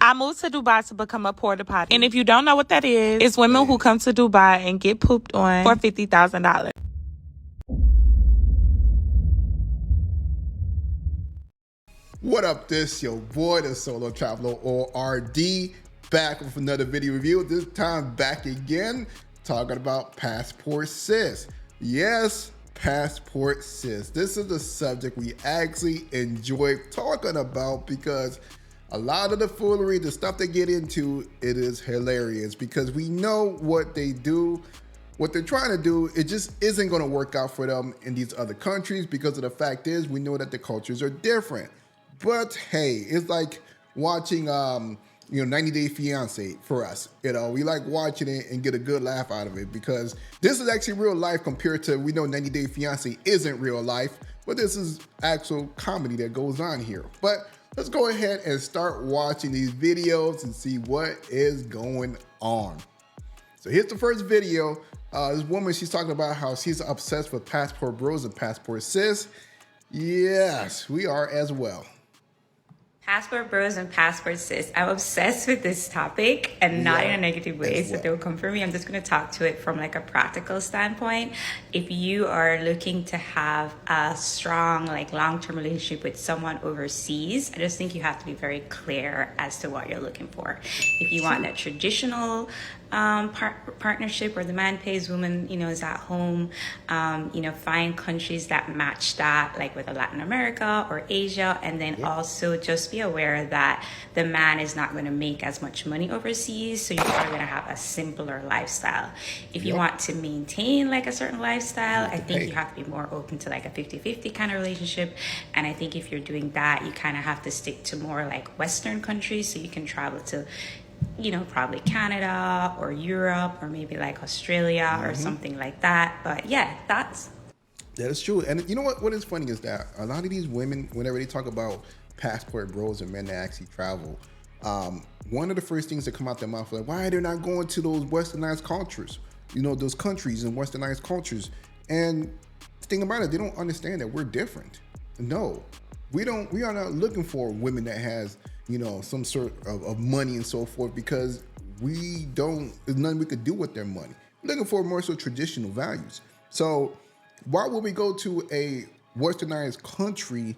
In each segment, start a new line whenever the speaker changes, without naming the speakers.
I moved to Dubai to become a porta potty. And if you don't know what that is, it's women who come to Dubai and get pooped on for $50,000.
What up, this your boy, the Solo Traveler, or RD, back with another video review. This time back again, talking about Passport Sis. Yes, Passport Sis. This is the subject we actually enjoy talking about because a lot of the foolery, the stuff they get into, it is hilarious because we know what they do. What they're trying to do, it just isn't going to work out for them in these other countries because of the fact is we know that the cultures are different. But hey, it's like watching 90 Day Fiance for us. We like watching it and get a good laugh out of it because this is actually real life compared to, we know 90 Day Fiance isn't real life, but this is actual comedy that goes on here. But let's go ahead and start watching these videos and see what is going on. So here's the first video. This woman, she's talking about how she's obsessed with Passport Bros and Passport Sis. Yes, we are as well.
Passport Bros and Passport Sis. I'm obsessed with this topic and not in a negative way, so don't come for me. I'm just going to talk to it from like a practical standpoint. If you are looking to have a strong, like long-term relationship with someone overseas, I just think you have to be very clear as to what you're looking for. If you want that traditional partnership where the man pays, woman, is at home, find countries that match that, like with Latin America or Asia, and then also just be aware that the man is not going to make as much money overseas, so you're probably going to have a simpler lifestyle. If you want to maintain like a certain lifestyle, I think you have to be more open to like a 50-50 kind of relationship, and I think if you're doing that, you kind of have to stick to more like Western countries, so you can travel to probably Canada or Europe or maybe like Australia or something like that. But yeah, that
is true. And you know what is funny is that a lot of these women, whenever they talk about passport bros and men that actually travel, one of the first things that come out their mouth is like, why are they not going to those westernized cultures? Those countries and westernized cultures. And the thing about it, they don't understand that we're different. No, we are not looking for women that has some sort of money and so forth, because there's nothing we could do with their money. We're looking for more so traditional values. So why would we go to a westernized country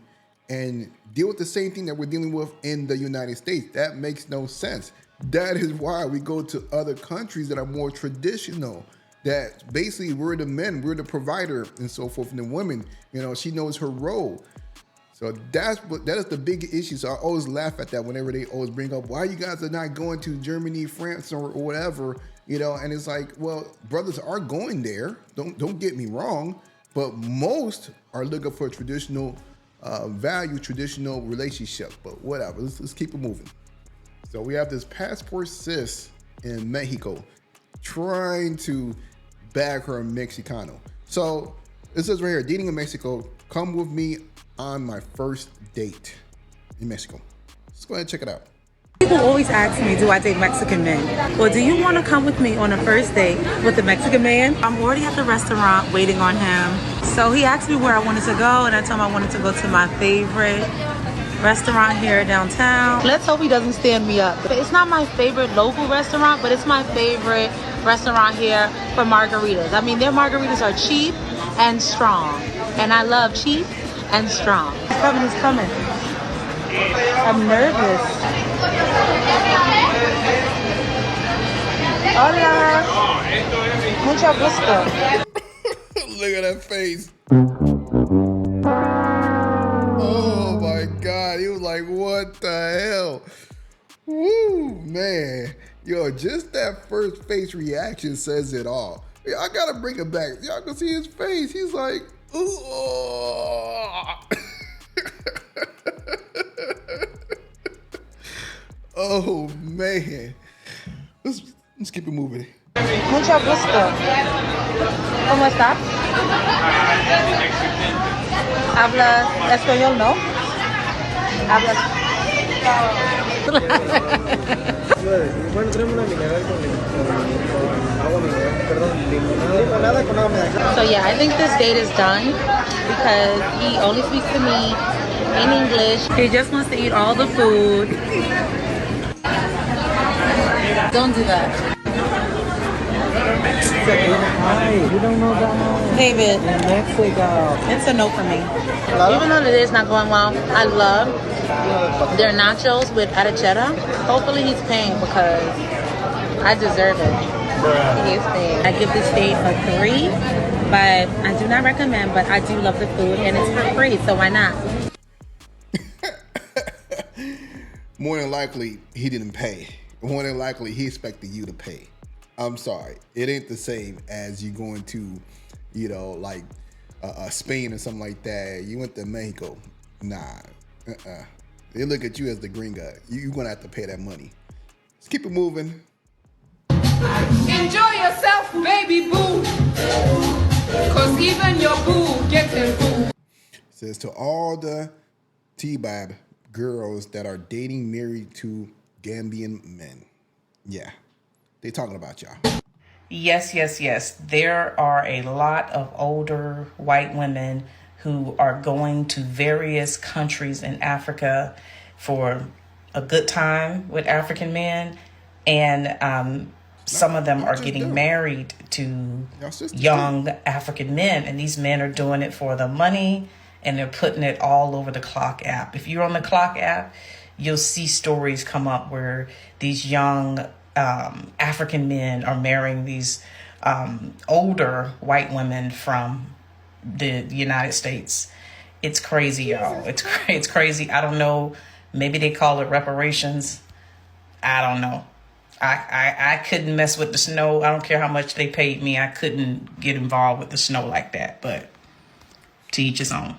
and deal with the same thing that we're dealing with in the United States? That makes no sense. That is why we go to other countries that are more traditional, that basically we're the men, we're the provider and so forth, and the women, she knows her role. So that is the big issue. So I always laugh at that whenever they always bring up why you guys are not going to Germany, France, or whatever, and it's like, well, brothers are going there. Don't get me wrong, but most are looking for traditional value, traditional relationship. But whatever, let's keep it moving. So we have this Passport Sis in Mexico trying to bag her Mexicano. So it says right here, dating in Mexico, come with me on my first date in Mexico. Let's go ahead and check it out.
People always ask me, do I date Mexican men? Or do you want to come with me on a first date with a Mexican man? I'm already at the restaurant waiting on him. So he asked me where I wanted to go, and I told him I wanted to go to my favorite restaurant here downtown. Let's hope he doesn't stand me up. It's not my favorite local restaurant, but it's my favorite restaurant here for margaritas. I mean, their margaritas are cheap and strong, and I love cheap and strong. He's coming. I'm nervous. Hola. Mucho gusto.
Look at that face. Oh my God. He was like, what the hell? Woo, man. Yo, just that first face reaction says it all. Yeah, I gotta bring it back. Y'all can see his face. He's like, ooh. Oh man. Let's keep it moving.
Mucho gusto. ¿Cómo estás? ¿Hablas español, no? ¿Hablas?
Bueno, tenemos una mineral con agua mineral, perdón, limonada con agua mineral.
So yeah, I think this date is done because he only speaks to me in English. He just wants to eat all the food. Don't do that.
You don't know that.
David,
In Mexico.
it's a no for me. Even though the day's not going well, I love their nachos with arrachera. Hopefully he's paying because I deserve it. He is paying. I give this date a 3, but I do not recommend, but I do love the food and it's for free, so why not?
More than likely, he didn't pay. More than likely, he expected you to pay. I'm sorry. It ain't the same as you going to, you know, like Spain or something like that. You went to Mexico. Nah. They look at you as the gringa. You're going to have to pay that money. Let's keep it moving.
Enjoy yourself, baby boo. Cause even your boo getting boo.
Says to all the T-Bab girls that are dating married to Gambian men. Yeah. They talking about y'all.
Yes, yes, yes. There are a lot of older white women who are going to various countries in Africa for a good time with African men. And some of them are getting married to young African men. And these men are doing it for the money and they're putting it all over the Clock app. If you're on the Clock app, you'll see stories come up where these young African men are marrying these older white women from the United States. It's crazy, y'all. It's crazy. I don't know. Maybe they call it reparations. I don't know. I couldn't mess with the snow. I don't care how much they paid me. I couldn't get involved with the snow like that. But to each his own.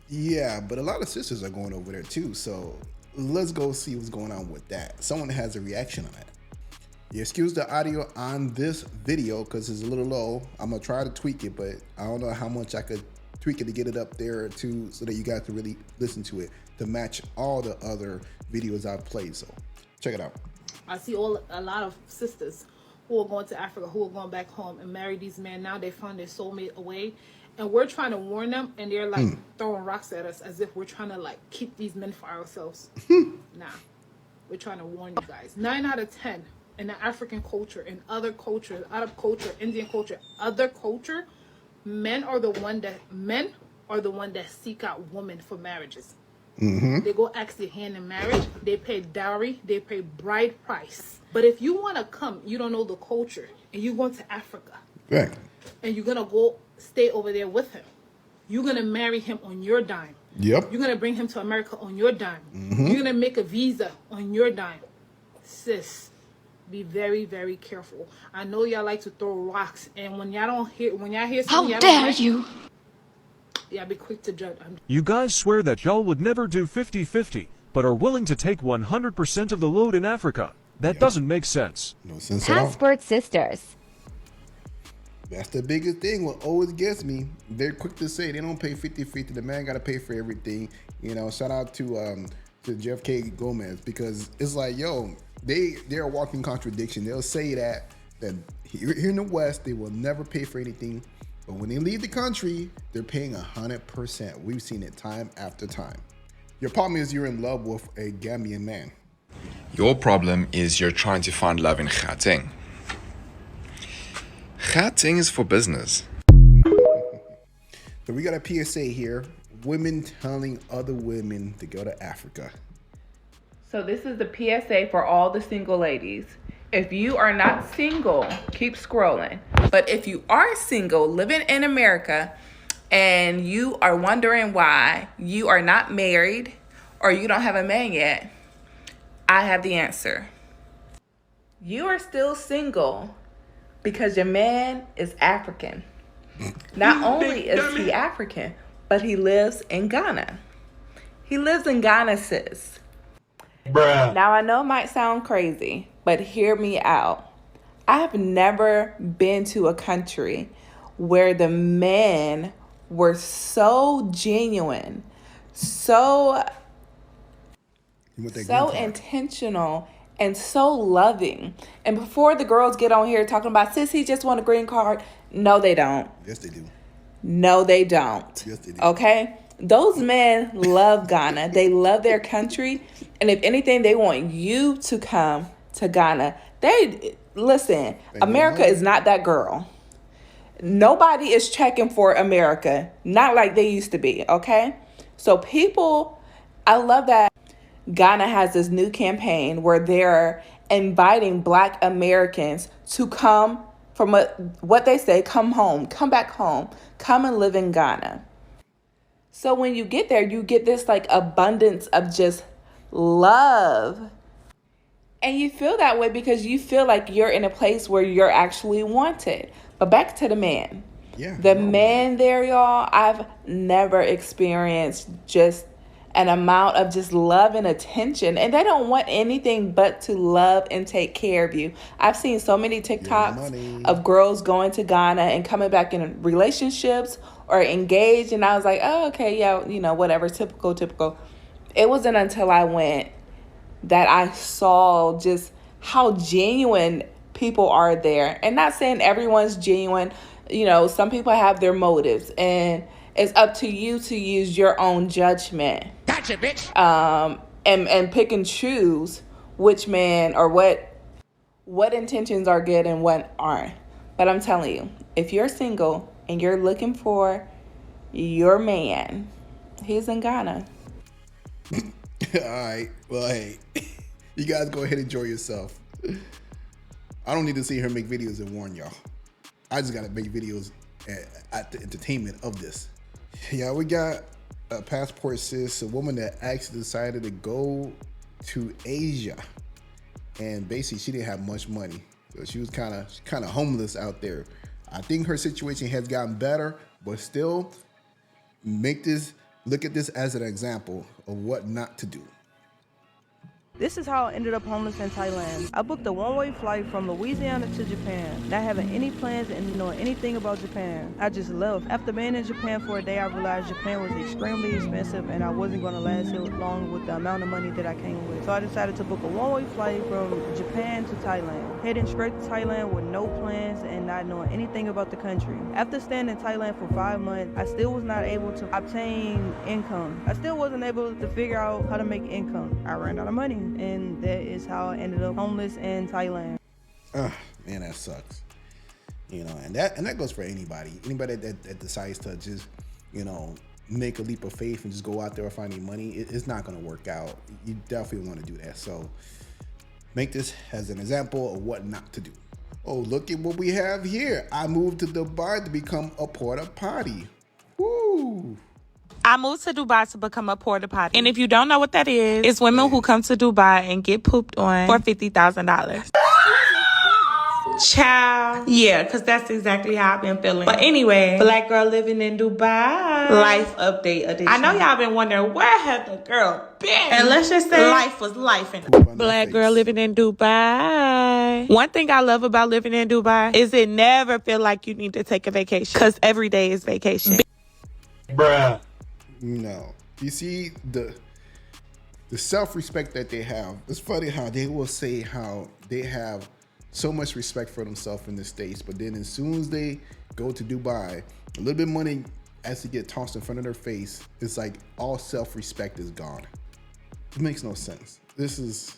Yeah, but a lot of sisters are going over there too. So let's go see what's going on with that. Someone has a reaction on that. You excuse the audio on this video because it's a little low. I'm gonna try to tweak it, but I don't know how much I could tweak it to get it up there too, so that you guys can really listen to it to match all the other videos I've played. So check it out.
I see a lot of sisters who are going to Africa, who are going back home and marry these men. Now they found their soulmate away, and we're trying to warn them, and they're like throwing rocks at us as if we're trying to like keep these men for ourselves. Nah, we're trying to warn you guys. 9 out of 10 in the African culture, in other cultures, Arab culture, Indian culture, other culture, men are the one that seek out women for marriages. They go ask their hand in marriage. They pay dowry. They pay bride price. But if you want to come, you don't know the culture, and you're going to Africa,
Right.
and you're gonna go stay over there with him. You're gonna marry him on your dime.
Yep.
You're gonna bring him to America on your dime. You're gonna make a visa on your dime. Sis, be very, very careful. I know y'all like to throw rocks, and when y'all hear something,
How dare you?
Yeah, be quick to judge.
You guys swear that y'all would never do 50-50, but are willing to take 100% of the load in Africa. That doesn't make sense.
No sense at all.
Passport sisters.
That's the biggest thing. What always gets me, they're quick to say they don't pay 50-50. The man got to pay for everything. You know, shout out to Jeff K. Gomez, because it's like, yo, they're a walking contradiction. They'll say that here in the West, they will never pay for anything. But when they leave the country, they're paying 100%. We've seen it time after time. Your problem is you're in love with a Gambian man.
Your problem is you're trying to find love in Gauteng. Gauteng is for business.
So we got a PSA here. Women telling other women to go to Africa.
So this is the PSA for all the single ladies. If you are not single, keep scrolling. But if you are single, living in America, and you are wondering why you are not married or you don't have a man yet, I have the answer. You are still single because your man is African. Not only is he African, but he lives in Ghana. He lives in Ghana, sis. Bruh. Now, I know it might sound crazy, but hear me out. I have never been to a country where the men were so genuine, so intentional, and so loving. And before the girls get on here talking about, sis, he just want a green card. No, they don't.
Yes, they do.
No, they don't.
Yes, they do.
Okay? Those men love Ghana. They love their country. And if anything, they want you to come to Ghana. Listen, America is not that girl. Nobody is checking for America, not like they used to be, okay? So I love that Ghana has this new campaign where they're inviting Black Americans to come from what they say, come home, come back home, come and live in Ghana. So when you get there, you get this like abundance of just love. And you feel that way because you feel like you're in a place where you're actually wanted. But back to the man.
Yeah.
The man there, y'all, I've never experienced just an amount of just love and attention. And they don't want anything but to love and take care of you. I've seen so many TikToks of girls going to Ghana and coming back in relationships or engaged. And I was like, oh, okay, yeah, you know, whatever, typical. It wasn't until I went that I saw just how genuine people are there. And not saying everyone's genuine. You know, some people have their motives, and it's up to you to use your own judgment.
Gotcha, bitch.
And pick and choose which man or what intentions are good and what aren't. But I'm telling you, if you're single and you're looking for your man, he's in Ghana.
All right. Well, hey, you guys go ahead and enjoy yourself. I don't need to see her make videos and warn y'all. I just got to make videos at the entertainment of this. Yeah, we got a passport sis, a woman that actually decided to go to Asia. And basically, she didn't have much money. So she was kind of homeless out there. I think her situation has gotten better, but still, look at this as an example of what not to do.
This is how I ended up homeless in Thailand. I booked a one-way flight from Louisiana to Japan, not having any plans and knowing anything about Japan. I just left. After being in Japan for a day, I realized Japan was extremely expensive and I wasn't going to last here long with the amount of money that I came with. So I decided to book a one-way flight from Japan to Thailand, heading straight to Thailand with no plans and not knowing anything about the country. After staying in Thailand for 5 months, I still was not able to obtain income. I still wasn't able to figure out how to make income. I ran out of money. And that is how I ended up homeless in Thailand.
Man, that sucks. You know, and that goes for anybody that decides to just, you know, make a leap of faith and just go out there and find any money. It's not going to work out. You definitely want to do that. So make this as an example of what not to do. Oh, look at what we have here. I moved to Dubai to become a porta potty. Woo!
I moved to Dubai to become a porta potty. And if you don't know what that is, it's women who come to Dubai and get pooped on for $50,000. Child. Yeah, because that's exactly how I've been feeling. But anyway, Black girl living in Dubai. Life update edition. I know y'all been wondering, where has the girl been? And let's just say life was life in Black girl living in Dubai. One thing I love about living in Dubai is it never feel like you need to take a vacation. Because every day is vacation.
Bruh. No, you see the self-respect that they have. It's funny how they will say how they have so much respect for themselves in the States, but then as soon as they go to Dubai, a little bit of money as to get tossed in front of their face, it's like all self-respect is gone. It makes no sense. This is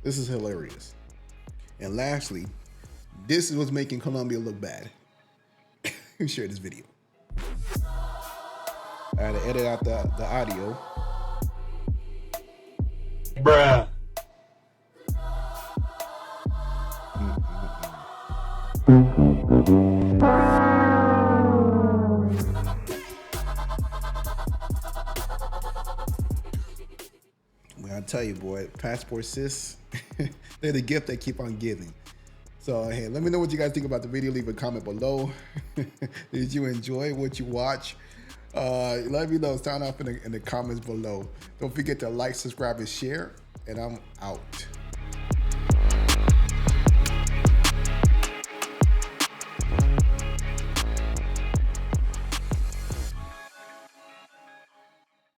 hilarious. And lastly, this is what's making Colombia look bad. Share this video. I had to edit out the audio.
Bruh.
Well, I tell you, boy, passport sis, they're the gift they keep on giving. So, hey, let me know what you guys think about the video. Leave a comment below. Did you enjoy what you watch? Let me know. Sound off in the comments below. Don't forget to like, subscribe, and share. And I'm out.